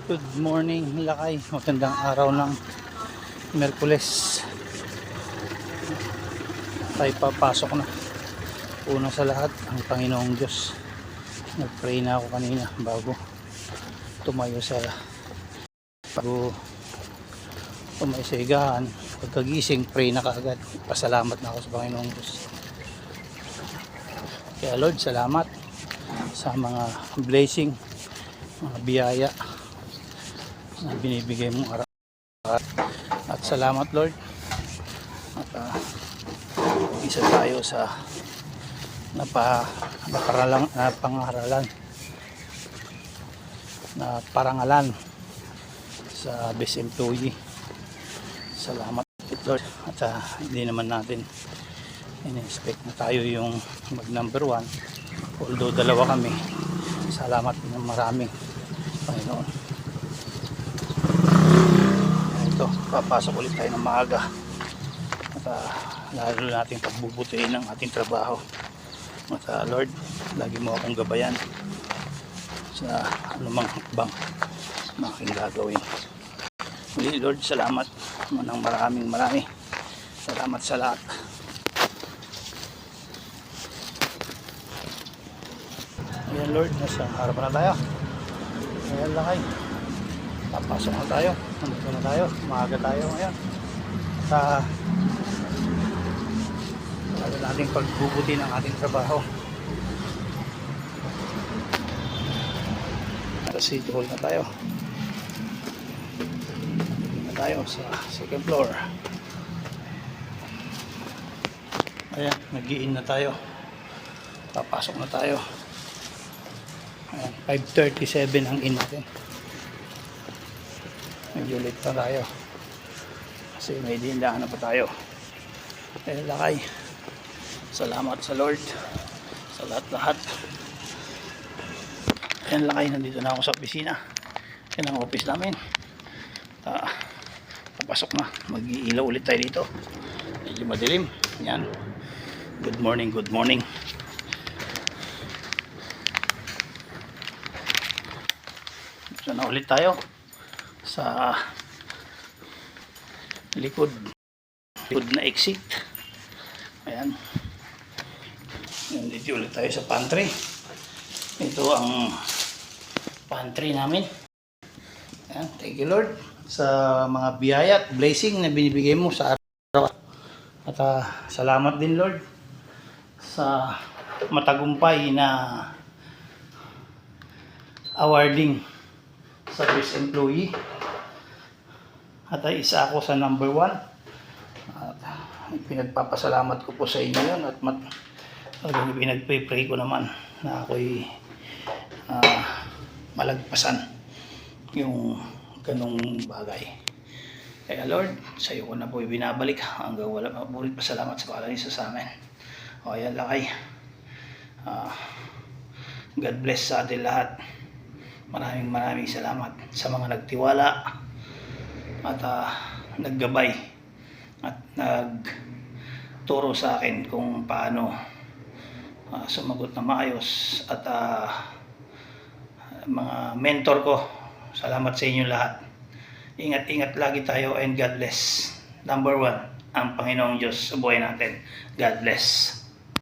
Good morning, Lakay. Magandang araw ng Merkules. Tayo papasok na. Una sa lahat, ang Panginoong Diyos. Nag-pray na ako kanina bago tumayo sa higaan. Pagkagising, pray na kaagad. Pasalamat na ako sa Panginoong Diyos. Kaya Lord, salamat sa mga blessing, mga biyaya na binibigay mong araw. At salamat Lord at isa tayo sa napangaralan na parangalan sa best employee. Salamat Lord at hindi naman natin in-expect na tayo yung mag number 1, although dalawa kami. Salamat ng marami Panginoon. Ito, papasok ulit tayo ng maaga at lalo natin pagbubutihin ng ating trabaho at Lord, lagi mo akong gabayan sa anumang hakbang na aking gagawin. Muli Lord, salamat ng marami salamat sa lahat. Ayan Lord, nasa harapan na tayo. Ayan Lakay, papasok na tayo. Nandito na tayo, maaga tayo ngayon sa nating pagbubuti ng ating trabaho. Sa City Hall na tayo. Sa second floor. Ayan, nag-i-in na tayo. Papasok na tayo. Ayan, 5:37 ang in natin. Medyo late pa tayo kasi may dindahan na pa tayo. Ayan Lakay, salamat sa Lord sa lahat. Ayan Lakay, nandito na ako sa opisina. Yan ang office namin. Papasok na, mag-iilaw ulit tayo dito. Medyo madilim. Yan, good morning. Dito na ulit tayo sa likod na exit. Ayan, dito ulit tayo sa pantry. Ito ang pantry namin. Ayan, thank you Lord sa mga biyaya at blessing na binibigay mo sa araw. At salamat din Lord sa matagumpay na awarding sa best employee. At isa ako sa number 1. At pinagpapasalamat ko po sa inyo yun. At pinagpray ko naman na ako'y malagpasan yung ganong bagay. Kaya Lord, sa iyo ko na po binabalik hanggang wala mabulit pasalamat sa pangalan ni Jesus sa amin. O ayan Lakay, God bless sa atin lahat. Maraming salamat sa mga nagtiwala at naggabay at nagturo sa akin kung paano sumagot na maayos. At mga mentor ko, salamat sa inyo lahat. Ingat lagi tayo and God bless. Number 1, ang Panginoong Diyos sa buhay natin. God bless.